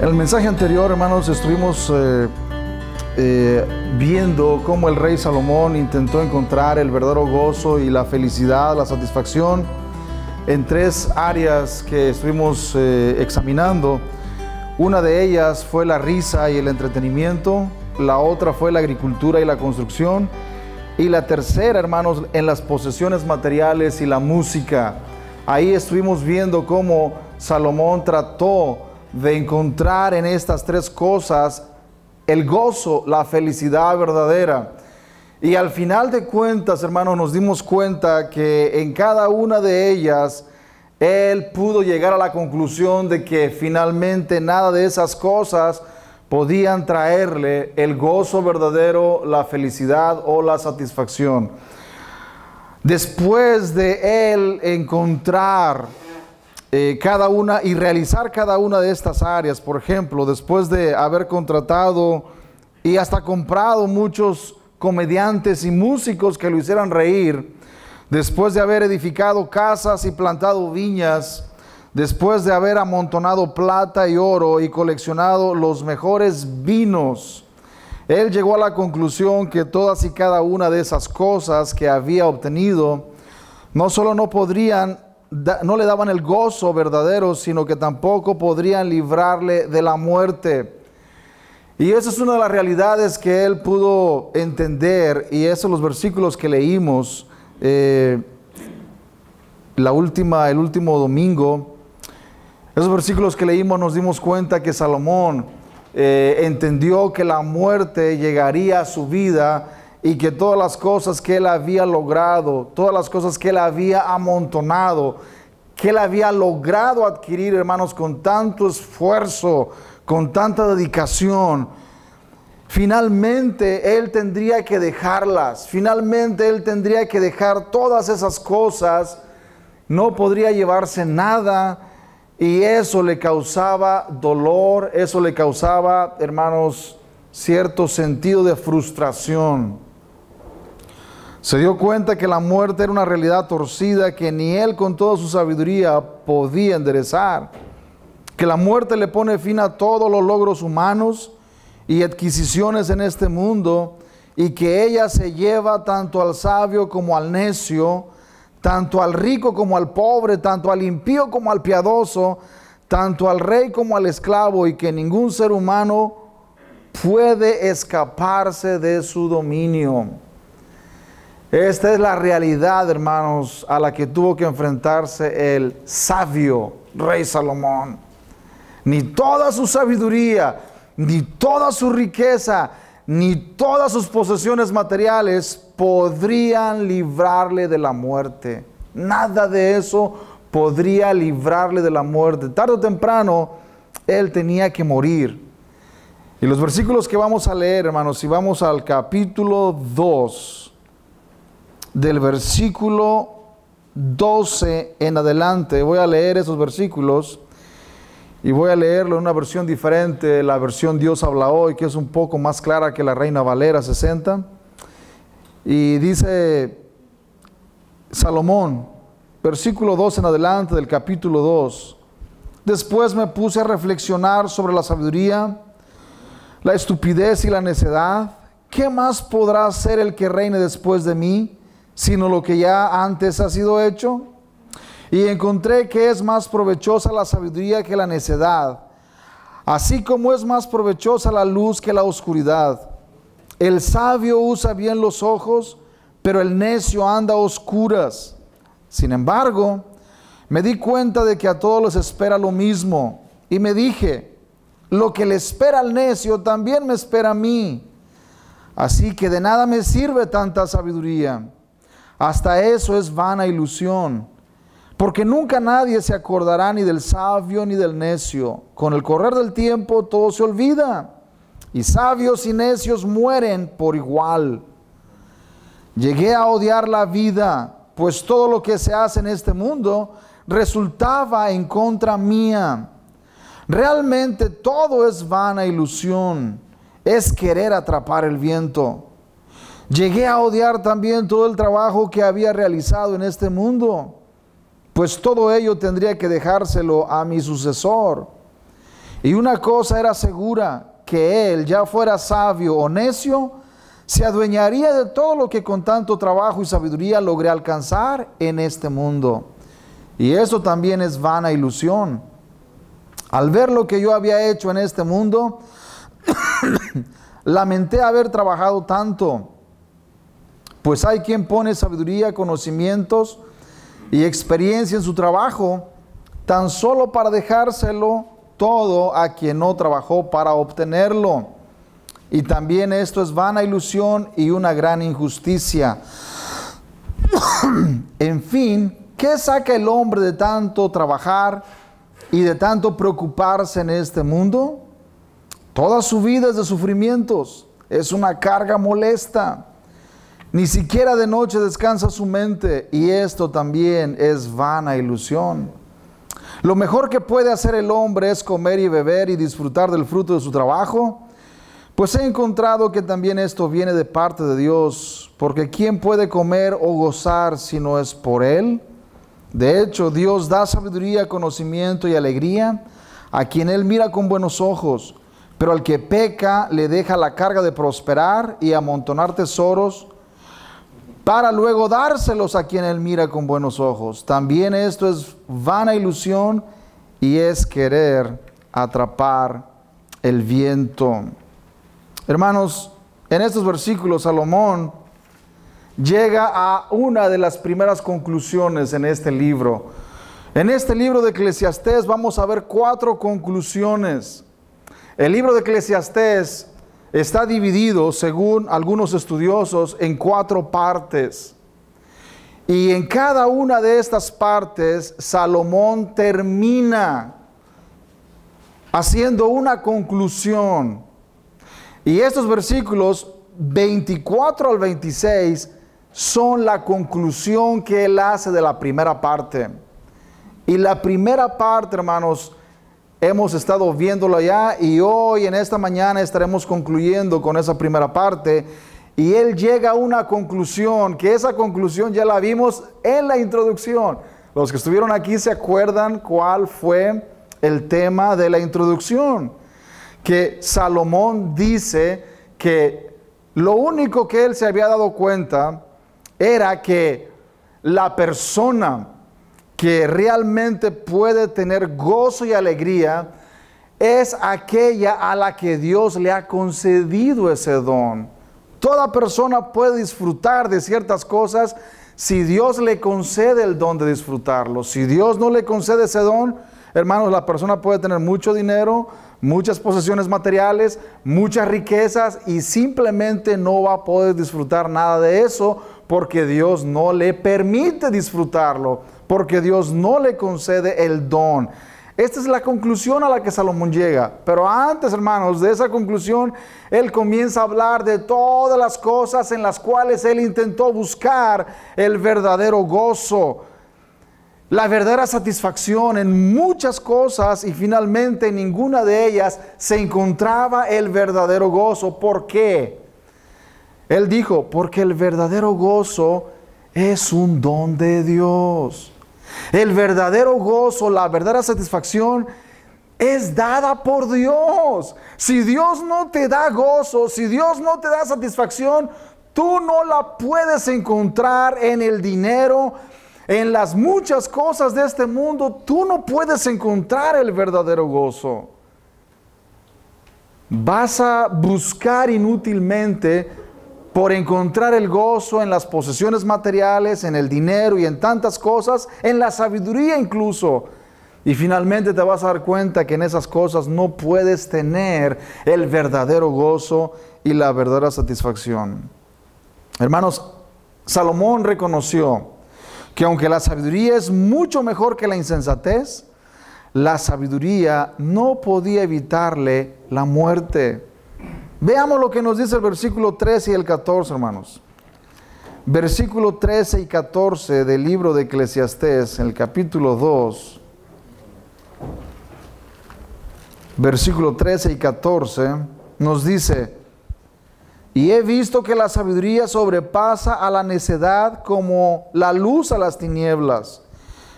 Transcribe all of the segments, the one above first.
En el mensaje anterior, hermanos, estuvimos viendo cómo el rey Salomón intentó encontrar el verdadero gozo y la felicidad, la satisfacción en tres áreas que estuvimos examinando. Una de ellas fue la risa y el entretenimiento, la otra fue la agricultura y la construcción, y la tercera, hermanos, en las posesiones materiales y la música. Ahí estuvimos viendo cómo Salomón trató de encontrar en estas tres cosas el gozo, la felicidad verdadera. Y al final de cuentas, hermanos, nos dimos cuenta que en cada una de ellas él pudo llegar a la conclusión de que finalmente nada de esas cosas podían traerle el gozo verdadero, la felicidad o la satisfacción. Después de él encontrar cada una y realizar cada una de estas áreas, por ejemplo, después de haber contratado y hasta comprado muchos comediantes y músicos que lo hicieran reír, después de haber edificado casas y plantado viñas, después de haber amontonado plata y oro y coleccionado los mejores vinos, él llegó a la conclusión que todas y cada una de esas cosas que había obtenido no solo no le daban el gozo verdadero, sino que tampoco podrían librarle de la muerte. Y esa es una de las realidades que él pudo entender, y esos son los versículos que leímos el último domingo. Esos versículos que leímos nos dimos cuenta que Salomón entendió que la muerte llegaría a su vida y que todas las cosas que él había logrado, todas las cosas que él había amontonado, que él había logrado adquirir, hermanos, con tanto esfuerzo, con tanta dedicación, finalmente él tendría que dejarlas, finalmente él tendría que dejar todas esas cosas, no podría llevarse nada, y eso le causaba dolor, eso le causaba, hermanos, cierto sentido de frustración. Se dio cuenta que la muerte era una realidad torcida que ni él con toda su sabiduría podía enderezar, que la muerte le pone fin a todos los logros humanos y adquisiciones en este mundo, y que ella se lleva tanto al sabio como al necio, tanto al rico como al pobre, tanto al impío como al piadoso, tanto al rey como al esclavo, y que ningún ser humano puede escaparse de su dominio. Esta es la realidad, hermanos, a la que tuvo que enfrentarse el sabio rey Salomón. Ni toda su sabiduría, ni toda su riqueza, ni todas sus posesiones materiales podrían librarle de la muerte. Nada de eso podría librarle de la muerte. Tarde o temprano, él tenía que morir. Y los versículos que vamos a leer, hermanos, si vamos al capítulo 2, del versículo 12 en adelante, voy a leer esos versículos y voy a leerlo en una versión diferente, la versión Dios habla hoy, que es un poco más clara que la Reina Valera 60. Y dice Salomón, versículo 2 en adelante del capítulo 2: Después me puse a reflexionar sobre la sabiduría, la estupidez y la necedad. ¿Qué más podrá hacer el que reine después de mí, sino lo que ya antes ha sido hecho? Y encontré que es más provechosa la sabiduría que la necedad, así como es más provechosa la luz que la oscuridad. El sabio usa bien los ojos, pero el necio anda a oscuras. Sin embargo, me di cuenta de que a todos les espera lo mismo, y me dije: lo que le espera al necio también me espera a mí. Así que de nada me sirve tanta sabiduría. Hasta eso es vana ilusión, porque nunca nadie se acordará ni del sabio ni del necio. Con el correr del tiempo todo se olvida, y sabios y necios mueren por igual. Llegué a odiar la vida, pues todo lo que se hace en este mundo resultaba en contra mía. Realmente todo es vana ilusión, es querer atrapar el viento. Llegué a odiar también todo el trabajo que había realizado en este mundo, pues todo ello tendría que dejárselo a mi sucesor. Y una cosa era segura, que él, ya fuera sabio o necio, se adueñaría de todo lo que con tanto trabajo y sabiduría logré alcanzar en este mundo. Y eso también es vana ilusión. Al ver lo que yo había hecho en este mundo, lamenté haber trabajado tanto, pues hay quien pone sabiduría, conocimientos y experiencia en su trabajo, tan solo para dejárselo todo a quien no trabajó para obtenerlo. Y también esto es vana ilusión y una gran injusticia. En fin, ¿qué saca el hombre de tanto trabajar y de tanto preocuparse en este mundo? Toda su vida es de sufrimientos, es una carga molesta. Ni siquiera de noche descansa su mente, y esto también es vana ilusión. Lo mejor que puede hacer el hombre es comer y beber y disfrutar del fruto de su trabajo, pues he encontrado que también esto viene de parte de Dios, porque ¿quién puede comer o gozar si no es por Él? De hecho, Dios da sabiduría, conocimiento y alegría a quien Él mira con buenos ojos, pero al que peca le deja la carga de prosperar y amontonar tesoros, para luego dárselos a quien Él mira con buenos ojos. También esto es vana ilusión y es querer atrapar el viento. Hermanos, en estos versículos Salomón llega a una de las primeras conclusiones en este libro. En este libro de Eclesiastés vamos a ver 4 conclusiones. El libro de Eclesiastés está dividido, según algunos estudiosos, en 4 partes. Y en cada una de estas partes, Salomón termina haciendo una conclusión. Y estos versículos 24 al 26 son la conclusión que él hace de la primera parte. Y la primera parte, hermanos, hemos estado viéndolo ya, y hoy en esta mañana estaremos concluyendo con esa primera parte. Y él llega a una conclusión, que esa conclusión ya la vimos en la introducción. Los que estuvieron aquí se acuerdan cuál fue el tema de la introducción. Que Salomón dice que lo único que él se había dado cuenta era que la persona que realmente puede tener gozo y alegría es aquella a la que Dios le ha concedido ese don. Toda persona puede disfrutar de ciertas cosas si Dios le concede el don de disfrutarlo. Si Dios no le concede ese don, hermanos, la persona puede tener mucho dinero, muchas posesiones materiales, muchas riquezas, y simplemente no va a poder disfrutar nada de eso porque Dios no le permite disfrutarlo, porque Dios no le concede el don. Esta es la conclusión a la que Salomón llega. Pero antes, hermanos, de esa conclusión, él comienza a hablar de todas las cosas en las cuales él intentó buscar el verdadero gozo, la verdadera satisfacción en muchas cosas, y finalmente en ninguna de ellas se encontraba el verdadero gozo. ¿Por qué? Él dijo, porque el verdadero gozo es un don de Dios. El verdadero gozo, la verdadera satisfacción es dada por Dios. Si Dios no te da gozo, si Dios no te da satisfacción, tú no la puedes encontrar en el dinero, en las muchas cosas de este mundo. Tú no puedes encontrar el verdadero gozo. Vas a buscar inútilmente por encontrar el gozo en las posesiones materiales, en el dinero y en tantas cosas, en la sabiduría incluso. Y finalmente te vas a dar cuenta que en esas cosas no puedes tener el verdadero gozo y la verdadera satisfacción. Hermanos, Salomón reconoció que aunque la sabiduría es mucho mejor que la insensatez, la sabiduría no podía evitarle la muerte. Veamos lo que nos dice el versículo 13 y el 14, hermanos. Versículo 13 y 14 del libro de Eclesiastés, en el capítulo 2. Versículo 13 y 14 nos dice: y he visto que la sabiduría sobrepasa a la necedad como la luz a las tinieblas.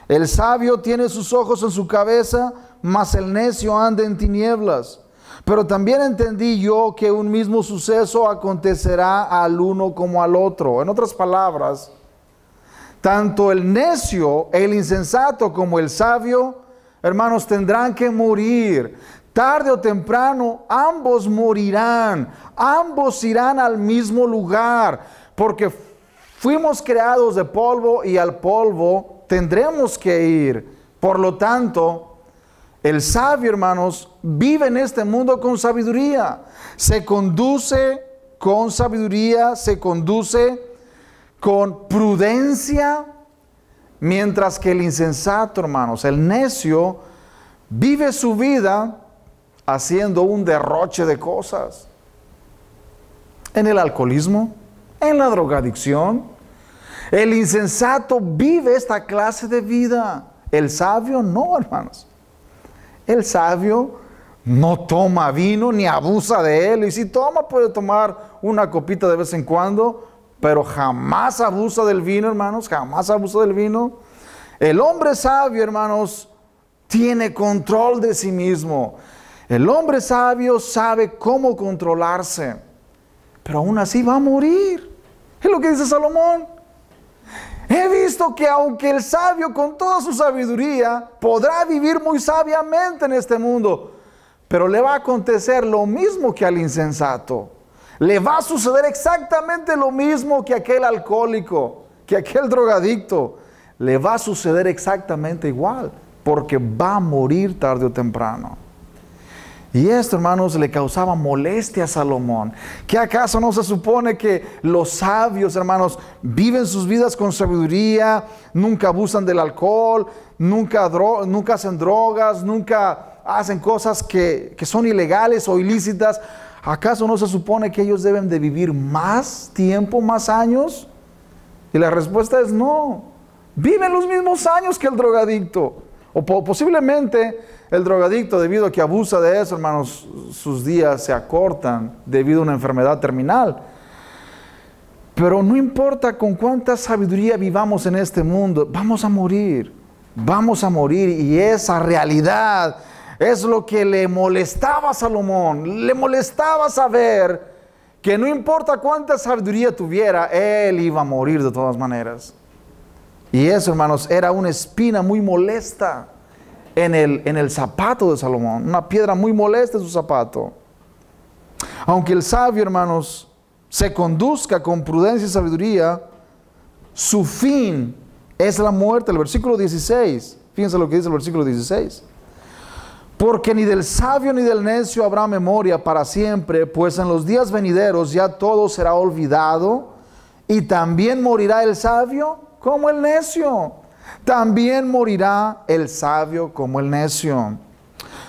El sabio tiene sus ojos en su cabeza, mas el necio anda en tinieblas. Pero también entendí yo que un mismo suceso acontecerá al uno como al otro. En otras palabras, tanto el necio, el insensato como el sabio, hermanos, tendrán que morir. Tarde o temprano, ambos morirán. Ambos irán al mismo lugar. Porque fuimos creados de polvo y al polvo tendremos que ir. Por lo tanto, el sabio, hermanos, vive en este mundo con sabiduría. Se conduce con sabiduría, se conduce con prudencia, mientras que el insensato, hermanos, el necio, vive su vida haciendo un derroche de cosas. En el alcoholismo, en la drogadicción. El insensato vive esta clase de vida. El sabio no, hermanos. El sabio no toma vino ni abusa de él. Y si toma, puede tomar una copita de vez en cuando, pero jamás abusa del vino, hermanos, jamás abusa del vino. El hombre sabio, hermanos, tiene control de sí mismo. El hombre sabio sabe cómo controlarse, pero aún así va a morir. Es lo que dice Salomón. He visto que aunque el sabio con toda su sabiduría podrá vivir muy sabiamente en este mundo, pero le va a acontecer lo mismo que al insensato. Le va a suceder exactamente lo mismo que aquel alcohólico, que aquel drogadicto. Le va a suceder exactamente igual, porque va a morir tarde o temprano. Y esto, hermanos, le causaba molestia a Salomón. ¿Qué acaso no se supone que los sabios, hermanos, viven sus vidas con sabiduría, nunca abusan del alcohol, nunca hacen drogas, nunca hacen cosas que son ilegales o ilícitas? ¿Acaso no se supone que ellos deben de vivir más tiempo, más años? Y la respuesta es no. Viven los mismos años que el drogadicto. O posiblemente el drogadicto, debido a que abusa de eso, hermanos, sus días se acortan debido a una enfermedad terminal. Pero no importa con cuánta sabiduría vivamos en este mundo, vamos a morir. Vamos a morir, y esa realidad es lo que le molestaba a Salomón. Le molestaba saber que no importa cuánta sabiduría tuviera, él iba a morir de todas maneras. Y eso, hermanos, era una espina muy molesta en el zapato de Salomón. Una piedra muy molesta en su zapato. Aunque el sabio, hermanos, se conduzca con prudencia y sabiduría, su fin es la muerte. El versículo 16. Fíjense lo que dice el versículo 16. Porque ni del sabio ni del necio habrá memoria para siempre, pues en los días venideros ya todo será olvidado, y también morirá el sabio como el necio. También morirá el sabio como el necio.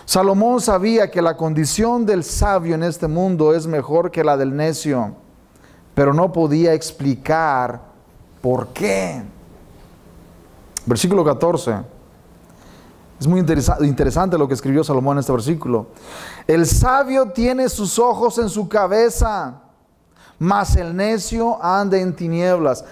Salomón sabía que la condición del sabio en este mundo es mejor que la del necio, pero no podía explicar por qué. Versículo 14. Es muy interesante lo que escribió Salomón en este versículo. El sabio tiene sus ojos en su cabeza, mas el necio anda en tinieblas.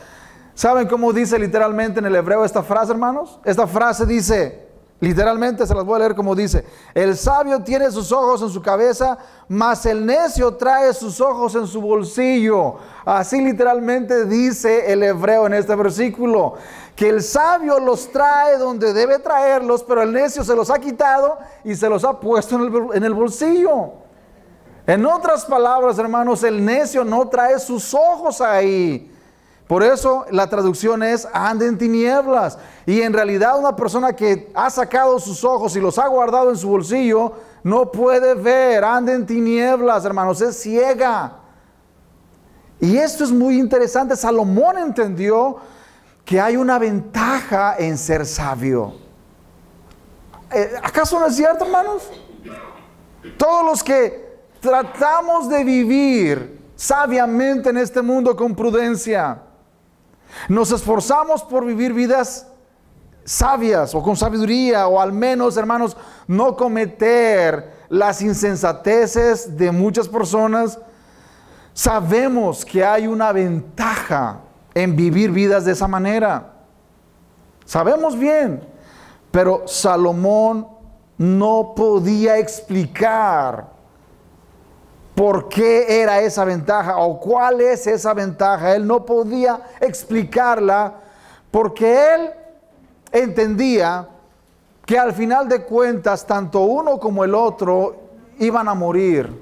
¿Saben cómo dice literalmente en el hebreo esta frase, hermanos? Esta frase dice, literalmente, se las voy a leer como dice: el sabio tiene sus ojos en su cabeza, mas el necio trae sus ojos en su bolsillo. Así literalmente dice el hebreo en este versículo, que el sabio los trae donde debe traerlos, pero el necio se los ha quitado y se los ha puesto en el bolsillo. En otras palabras, hermanos, el necio no trae sus ojos ahí. Por eso la traducción es anda en tinieblas. Y en realidad una persona que ha sacado sus ojos y los ha guardado en su bolsillo no puede ver, anda en tinieblas, hermanos, es ciega. Y esto es muy interesante. Salomón entendió que hay una ventaja en ser sabio. ¿Acaso no es cierto, hermanos? Todos los que tratamos de vivir sabiamente en este mundo con prudencia, nos esforzamos por vivir vidas sabias o con sabiduría, o al menos, hermanos, no cometer las insensateces de muchas personas. Sabemos que hay una ventaja en vivir vidas de esa manera. Sabemos bien Pero Salomón no podía explicar por qué era esa ventaja o cuál es esa ventaja. Él no podía explicarla porque él entendía que al final de cuentas tanto uno como el otro iban a morir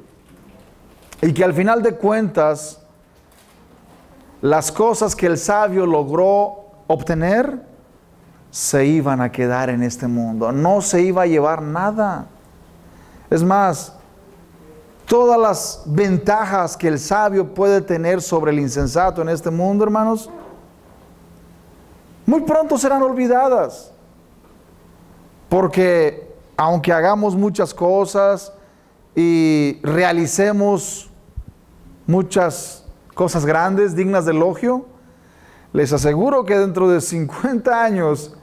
y que al final de cuentas las cosas que el sabio logró obtener se iban a quedar en este mundo, no se iba a llevar nada. Es más, todas las ventajas que el sabio puede tener sobre el insensato en este mundo, hermanos, muy pronto serán olvidadas. Porque aunque hagamos muchas cosas y realicemos muchas cosas grandes, dignas de elogio, les aseguro que dentro de 50 años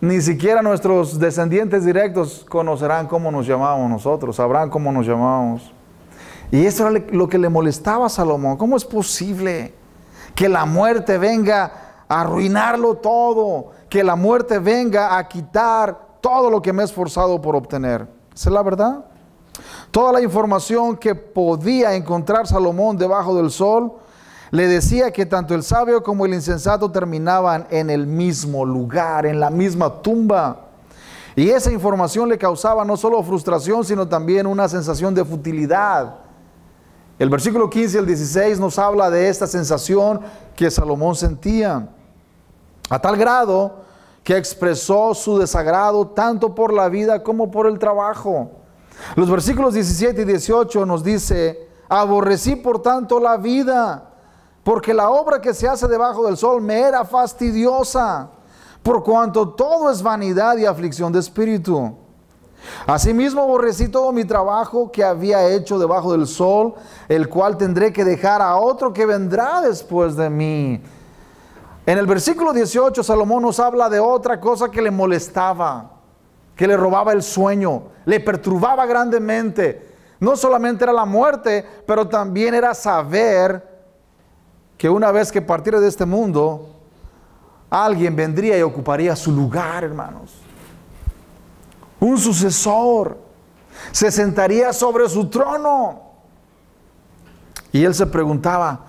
ni siquiera nuestros descendientes directos conocerán cómo nos llamábamos nosotros, sabrán cómo nos llamábamos. Y eso era lo que le molestaba a Salomón. ¿Cómo es posible que la muerte venga a arruinarlo todo? Que la muerte venga a quitar todo lo que me he esforzado por obtener. ¿Esa es la verdad? Toda la información que podía encontrar Salomón debajo del sol le decía que tanto el sabio como el insensato terminaban en el mismo lugar, en la misma tumba. Y esa información le causaba no solo frustración, sino también una sensación de futilidad. El versículo 15 al 16 nos habla de esta sensación que Salomón sentía, a tal grado que expresó su desagrado tanto por la vida como por el trabajo. Los versículos 17 y 18 nos dice: aborrecí por tanto la vida, porque la obra que se hace debajo del sol me era fastidiosa, por cuanto todo es vanidad y aflicción de espíritu. Asimismo aborrecí todo mi trabajo que había hecho debajo del sol, el cual tendré que dejar a otro que vendrá después de mí. En el versículo 18 Salomón nos habla de otra cosa que le molestaba, que le robaba el sueño, le perturbaba grandemente. No solamente era la muerte, pero también era saber que una vez que partiera de este mundo, alguien vendría y ocuparía su lugar, hermanos. Un sucesor se sentaría sobre su trono. Y él se preguntaba: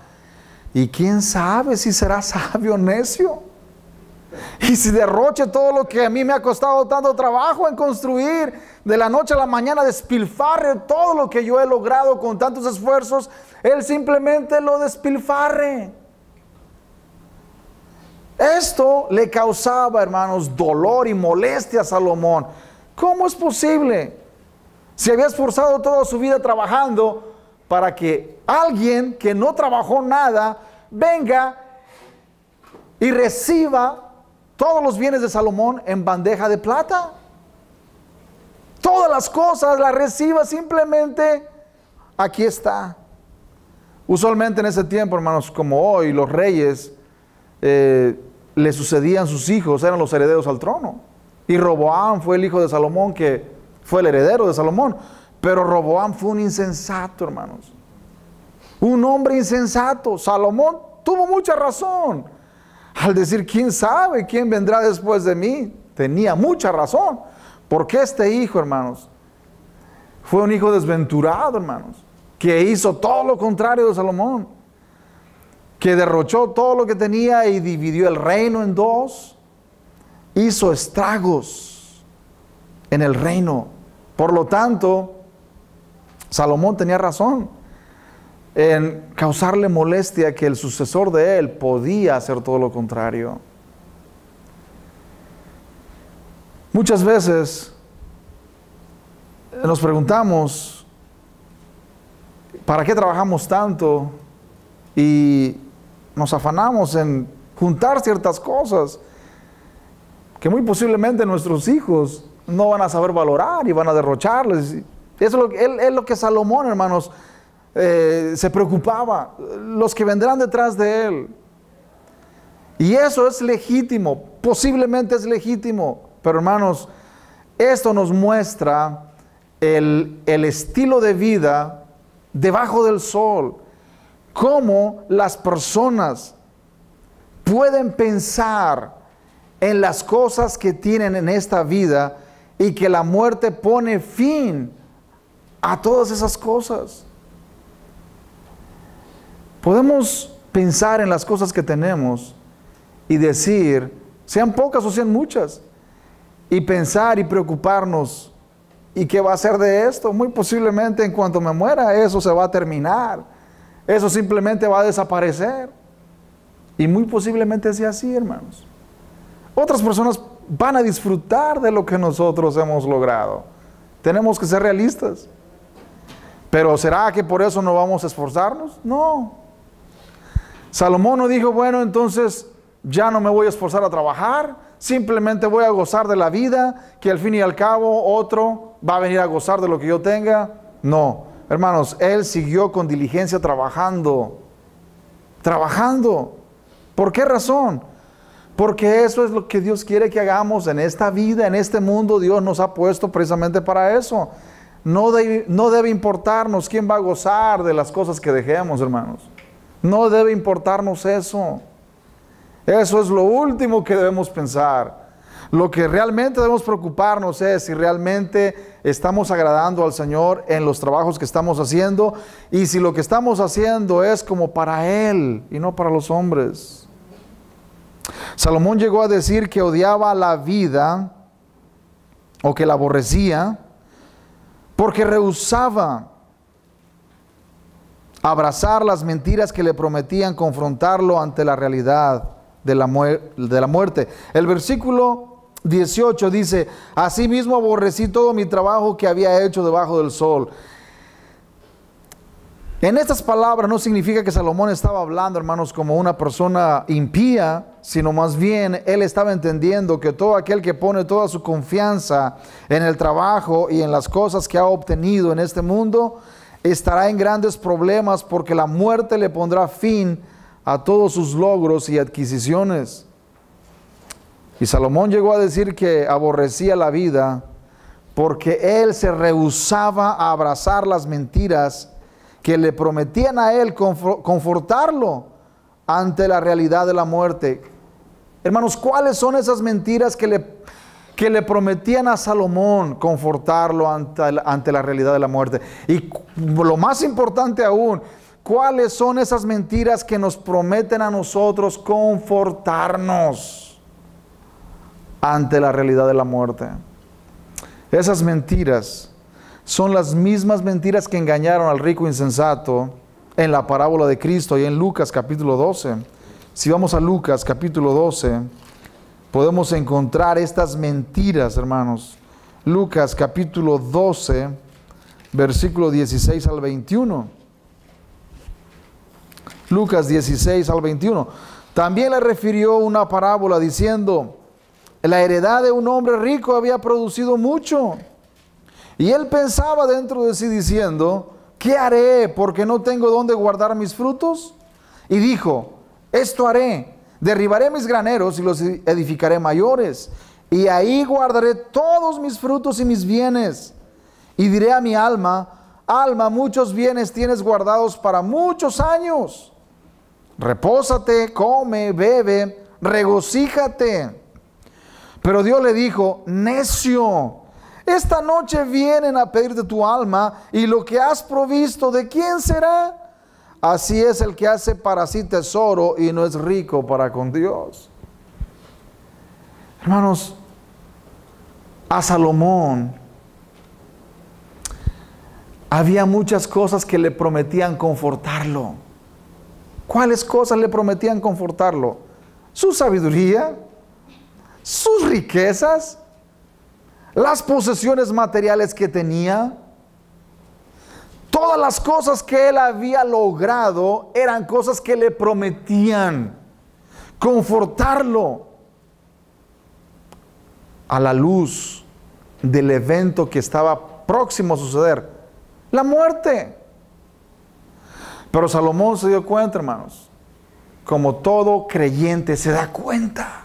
¿y quién sabe si será sabio o necio? Y si derroche todo lo que a mí me ha costado tanto trabajo en construir, de la noche a la mañana despilfarre todo lo que yo he logrado con tantos esfuerzos, él simplemente lo despilfarre. Esto le causaba, hermanos, dolor y molestia a Salomón. ¿Cómo es posible? Se había esforzado toda su vida trabajando para que alguien que no trabajó nada venga y reciba todos los bienes de Salomón en bandeja de plata. Todas las cosas las reciba simplemente, aquí está. Usualmente en ese tiempo, hermanos, como hoy, los reyes le sucedían sus hijos, eran los herederos al trono. Y Roboam fue el hijo de Salomón, que fue el heredero de Salomón. Pero Roboam fue un insensato, hermanos. Un hombre insensato. Salomón tuvo mucha razón al decir: ¿quién sabe quién vendrá después de mí? Tenía mucha razón. Porque este hijo, hermanos, fue un hijo desventurado, hermanos, que hizo todo lo contrario de Salomón, que derrochó todo lo que tenía y dividió el reino en dos. Hizo estragos en el reino. Por lo tanto, Salomón tenía razón en causarle molestia que el sucesor de él podía hacer todo lo contrario. Muchas veces nos preguntamos: ¿para qué trabajamos tanto? Y nos afanamos en juntar ciertas cosas que muy posiblemente nuestros hijos no van a saber valorar y van a derrocharles. Eso es lo que Salomón, hermanos, se preocupaba, los que vendrán detrás de él. Y eso es legítimo, posiblemente es legítimo, pero hermanos, esto nos muestra el estilo de vida debajo del sol, cómo las personas pueden pensar en las cosas que tienen en esta vida y que la muerte pone fin a todas esas cosas. Podemos pensar en las cosas que tenemos y decir, sean pocas o sean muchas, y pensar y preocuparnos, ¿y qué va a ser de esto? Muy posiblemente en cuanto me muera eso se va a terminar, eso simplemente va a desaparecer, y muy posiblemente sea así, hermanos. Otras personas van a disfrutar de lo que nosotros hemos logrado. Tenemos que ser realistas. Pero ¿será que por eso no vamos a esforzarnos? No. Salomón no dijo, bueno, entonces ya no me voy a esforzar a trabajar, simplemente voy a gozar de la vida, que al fin y al cabo otro va a venir a gozar de lo que yo tenga. No, hermanos, él siguió con diligencia trabajando. ¿Por qué razón? Porque eso es lo que Dios quiere que hagamos en esta vida, en este mundo. Dios nos ha puesto precisamente para eso. No debe importarnos quién va a gozar de las cosas que dejemos, hermanos. No debe importarnos eso. Eso es lo último que debemos pensar. Lo que realmente debemos preocuparnos es si realmente estamos agradando al Señor en los trabajos que estamos haciendo, y si lo que estamos haciendo es como para Él y no para los hombres. Salomón llegó a decir que odiaba la vida, o que la aborrecía, porque rehusaba abrazar las mentiras que le prometían confrontarlo ante la realidad de la muerte. El versículo 18 dice, asimismo aborrecí todo mi trabajo que había hecho debajo del sol. En estas palabras no significa que Salomón estaba hablando, hermanos, como una persona impía, sino más bien él estaba entendiendo que todo aquel que pone toda su confianza en el trabajo y en las cosas que ha obtenido en este mundo, estará en grandes problemas, porque la muerte le pondrá fin a todos sus logros y adquisiciones. Y Salomón llegó a decir que aborrecía la vida porque él se rehusaba a abrazar las mentiras que le prometían a él confortarlo ante la realidad de la muerte. Hermanos, ¿cuáles son esas mentiras que le prometían a Salomón confortarlo ante la realidad de la muerte? Y lo más importante aún, ¿cuáles son esas mentiras que nos prometen a nosotros confortarnos ante la realidad de la muerte? Esas mentiras son las mismas mentiras que engañaron al rico insensato en la parábola de Cristo y en Lucas capítulo 12. Si vamos a Lucas capítulo 12, podemos encontrar estas mentiras, hermanos. Lucas capítulo 12, versículo 16 al 21. Lucas 16 al 21. También le refirió una parábola diciendo, la heredad de un hombre rico había producido mucho. Y él pensaba dentro de sí diciendo, ¿qué haré porque no tengo dónde guardar mis frutos? Y dijo, esto haré, derribaré mis graneros y los edificaré mayores, y ahí guardaré todos mis frutos y mis bienes. Y diré a mi alma, alma, muchos bienes tienes guardados para muchos años. Repósate, come, bebe, regocíjate. Pero Dios le dijo, necio, esta noche vienen a pedirte tu alma, y lo que has provisto, ¿de quién será? Así es el que hace para sí tesoro y no es rico para con Dios. Hermanos, a Salomón había muchas cosas que le prometían confortarlo. ¿Cuáles cosas le prometían confortarlo? Su sabiduría, sus riquezas, las posesiones materiales que tenía. Todas las cosas que él había logrado eran cosas que le prometían confortarlo a la luz del evento que estaba próximo a suceder, la muerte. Pero Salomón se dio cuenta, hermanos, como todo creyente se da cuenta,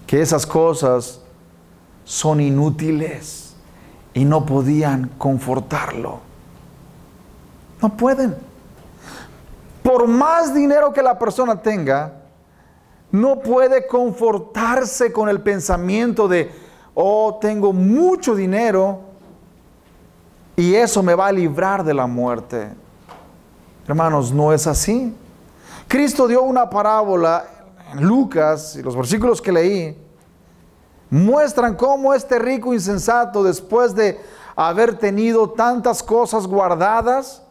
que esas cosas son inútiles y no podían confortarlo. No pueden. Por más dinero que la persona tenga, no puede confortarse con el pensamiento de, oh, tengo mucho dinero y eso me va a librar de la muerte. Hermanos, no es así. Cristo dio una parábola en Lucas, y los versículos que leí muestran cómo este rico insensato, después de haber tenido tantas cosas guardadas,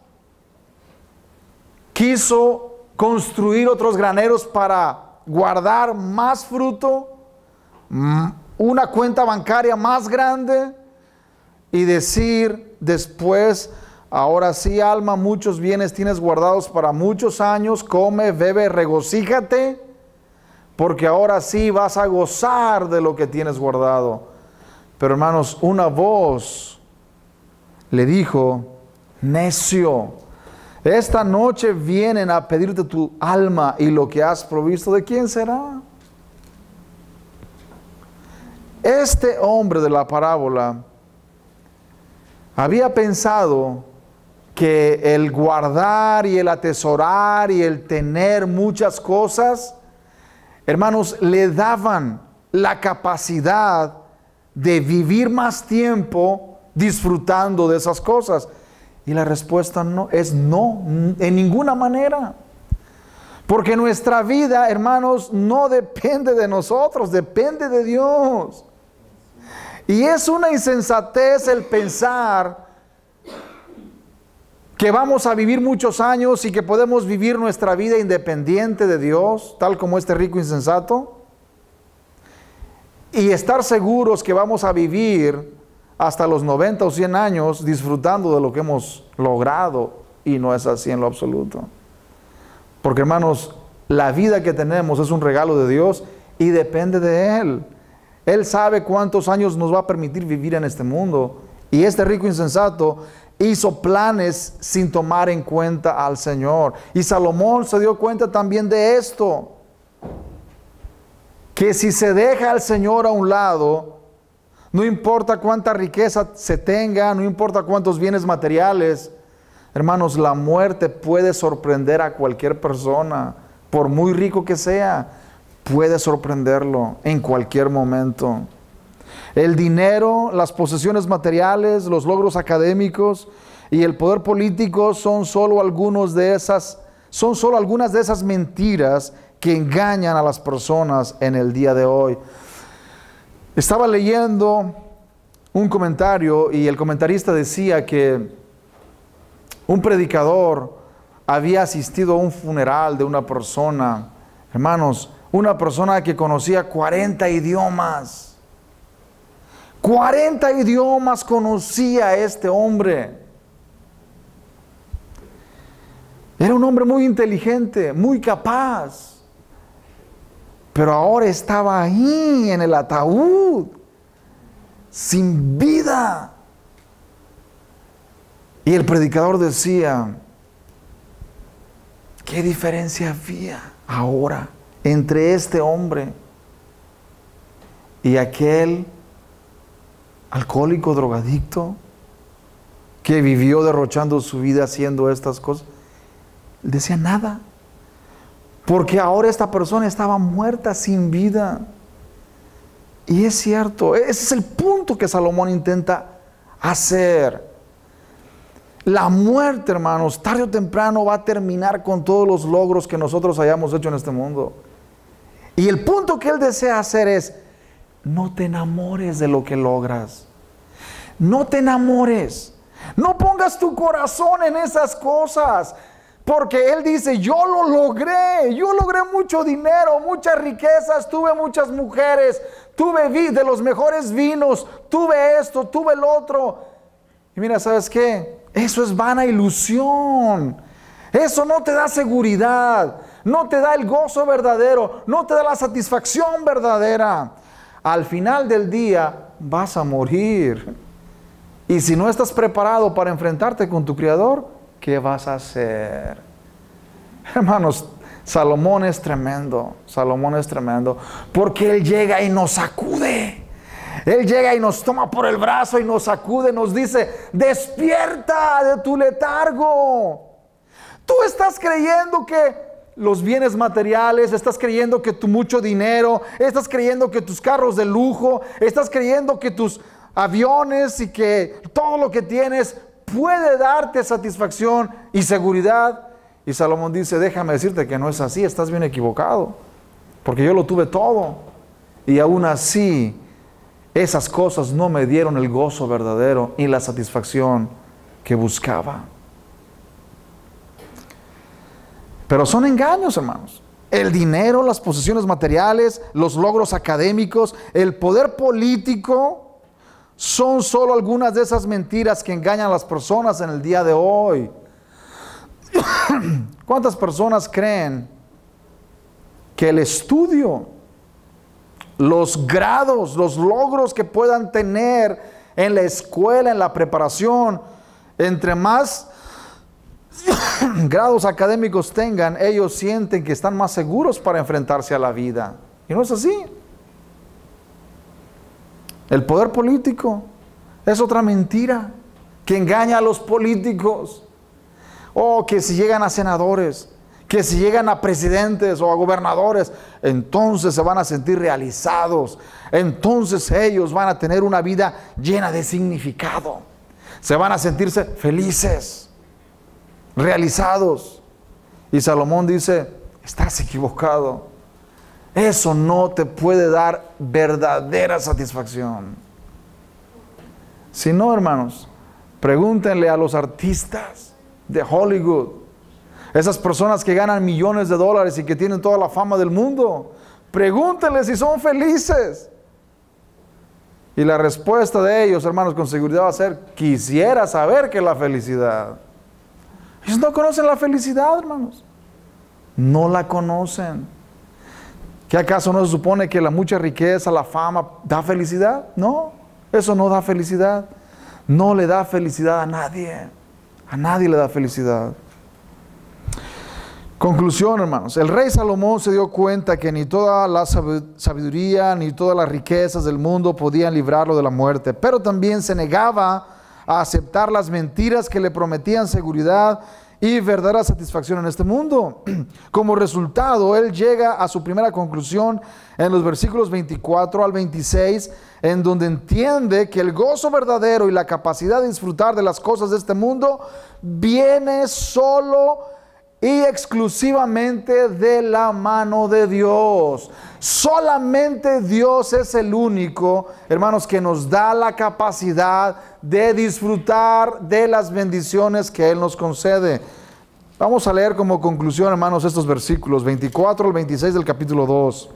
quiso construir otros graneros para guardar más fruto, una cuenta bancaria más grande, y decir después, ahora sí, alma, muchos bienes tienes guardados para muchos años, come, bebe, regocíjate, porque ahora sí vas a gozar de lo que tienes guardado. Pero hermanos, una voz le dijo, necio, esta noche vienen a pedirte tu alma y lo que has provisto, ¿de quién será? Este hombre de la parábola había pensado que el guardar y el atesorar y el tener muchas cosas, hermanos, le daban la capacidad de vivir más tiempo disfrutando de esas cosas. Y la respuesta no es no, en ninguna manera. Porque nuestra vida, hermanos, no depende de nosotros, depende de Dios. Y es una insensatez el pensar que vamos a vivir muchos años y que podemos vivir nuestra vida independiente de Dios, tal como este rico insensato, y estar seguros que vamos a vivir hasta los 90 o 100 años disfrutando de lo que hemos logrado, y no es así en lo absoluto. Porque, hermanos, la vida que tenemos es un regalo de Dios y depende de Él. Él sabe cuántos años nos va a permitir vivir en este mundo, y este rico insensato hizo planes sin tomar en cuenta al Señor. Y Salomón se dio cuenta también de esto, que si se deja al Señor a un lado, no importa cuánta riqueza se tenga, no importa cuántos bienes materiales, hermanos, la muerte puede sorprender a cualquier persona, por muy rico que sea, puede sorprenderlo en cualquier momento. El dinero, las posesiones materiales, los logros académicos y el poder político son solo algunas de esas mentiras que engañan a las personas en el día de hoy. Estaba leyendo un comentario y el comentarista decía que un predicador había asistido a un funeral de una persona, hermanos, una persona que conocía 40 idiomas. 40 idiomas conocía este hombre. Era un hombre muy inteligente, muy capaz. Pero ahora estaba ahí en el ataúd, sin vida. Y el predicador decía, ¿qué diferencia había ahora entre este hombre y aquel alcohólico, drogadicto, que vivió derrochando su vida haciendo estas cosas? Decía nada, porque ahora esta persona estaba muerta, sin vida. Y es cierto, ese es el punto que Salomón intenta hacer. La muerte, hermanos, tarde o temprano va a terminar con todos los logros que nosotros hayamos hecho en este mundo. Y el punto que él desea hacer es, no te enamores de lo que logras. No te enamores. No pongas tu corazón en esas cosas. Porque él dice, yo lo logré. Yo logré mucho dinero, muchas riquezas, tuve muchas mujeres, tuve de los mejores vinos, tuve esto, tuve el otro. Y mira, ¿sabes qué? Eso es vana ilusión. Eso no te da seguridad, no te da el gozo verdadero, no te da la satisfacción verdadera. Al final del día vas a morir. Y si no estás preparado para enfrentarte con tu Creador, ¿qué vas a hacer? Hermanos, Salomón es tremendo. Salomón es tremendo. Porque él llega y nos sacude. Él llega y nos toma por el brazo y nos sacude, nos dice, despierta de tu letargo. Tú estás creyendo que los bienes materiales, estás creyendo que tu mucho dinero, estás creyendo que tus carros de lujo, estás creyendo que tus aviones y que todo lo que tienes puede darte satisfacción y seguridad. Y Salomón dice, déjame decirte que no es así, estás bien equivocado, porque yo lo tuve todo y aún así esas cosas no me dieron el gozo verdadero y la satisfacción que buscaba. Pero son engaños, hermanos. El dinero, las posesiones materiales, los logros académicos, el poder político, son solo algunas de esas mentiras que engañan a las personas en el día de hoy. ¿Cuántas personas creen que el estudio, los grados, los logros que puedan tener en la escuela, en la preparación, entre más grados académicos tengan, ellos sienten que están más seguros para enfrentarse a la vida? Y no es así. El poder político es otra mentira que engaña a los políticos. O que si llegan a senadores, que si llegan a presidentes o a gobernadores, entonces se van a sentir realizados. Entonces ellos van a tener una vida llena de significado. Se van a sentirse felices, realizados. Y Salomón dice, estás equivocado. Eso no te puede dar verdadera satisfacción. Si no, hermanos, pregúntenle a los artistas de Hollywood, esas personas que ganan millones de dólares y que tienen toda la fama del mundo, pregúntenle si son felices. Y la respuesta de ellos, hermanos, con seguridad va a ser, quisiera saber qué es la felicidad. Ellos no conocen la felicidad, hermanos. No la conocen. ¿Qué acaso no se supone que la mucha riqueza, la fama, da felicidad? No, eso no da felicidad. No le da felicidad a nadie. A nadie le da felicidad. Conclusión, hermanos. El rey Salomón se dio cuenta que ni toda la sabiduría ni todas las riquezas del mundo podían librarlo de la muerte, pero también se negaba a aceptar las mentiras que le prometían seguridad y verdadera satisfacción en este mundo. Como resultado, él llega a su primera conclusión en los versículos 24 al 26, en donde entiende que el gozo verdadero y la capacidad de disfrutar de las cosas de este mundo viene solo y exclusivamente de la mano de Dios. Solamente Dios es el único, hermanos, que nos da la capacidad de disfrutar de las bendiciones que Él nos concede. Vamos a leer como conclusión, hermanos, estos versículos 24 al 26 del capítulo 2.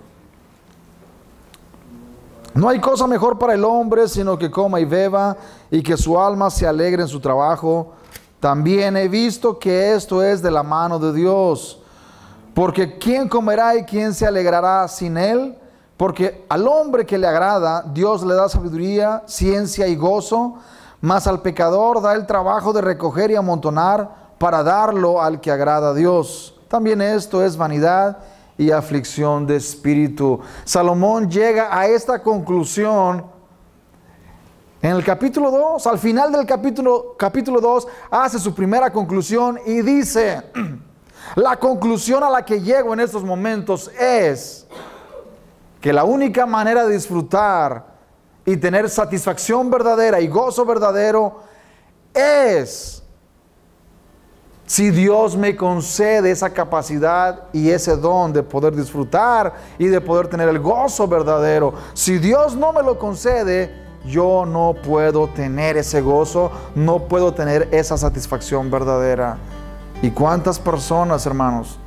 No hay cosa mejor para el hombre sino que coma y beba y que su alma se alegre en su trabajo. También he visto que esto es de la mano de Dios. Porque ¿quién comerá y quién se alegrará sin él? Porque al hombre que le agrada, Dios le da sabiduría, ciencia y gozo, mas al pecador da el trabajo de recoger y amontonar para darlo al que agrada a Dios. También esto es vanidad y aflicción de espíritu. Salomón llega a esta conclusión en el capítulo 2, al final del capítulo 2, hace su primera conclusión y dice, la conclusión a la que llego en estos momentos es que la única manera de disfrutar y tener satisfacción verdadera y gozo verdadero es si Dios me concede esa capacidad y ese don de poder disfrutar y de poder tener el gozo verdadero. Si Dios no me lo concede, yo no puedo tener ese gozo, no puedo tener esa satisfacción verdadera. ¿Y cuántas personas, hermanos,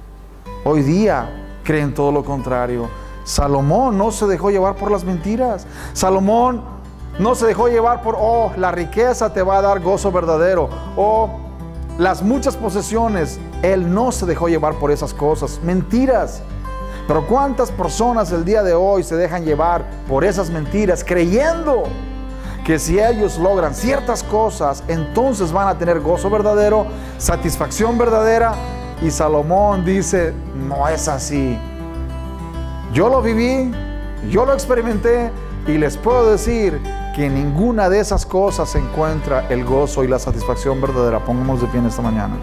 hoy día creen todo lo contrario? Salomón no se dejó llevar por las mentiras. Salomón no se dejó llevar por, oh, la riqueza te va a dar gozo verdadero, o las muchas posesiones. Él no se dejó llevar por esas cosas, mentiras. Pero cuántas personas el día de hoy se dejan llevar por esas mentiras, creyendo que si ellos logran ciertas cosas, entonces van a tener gozo verdadero, satisfacción verdadera. Y Salomón dice, no es así. Yo lo viví, yo lo experimenté y les puedo decir que en ninguna de esas cosas se encuentra el gozo y la satisfacción verdadera. Pongamos de pie en esta mañana.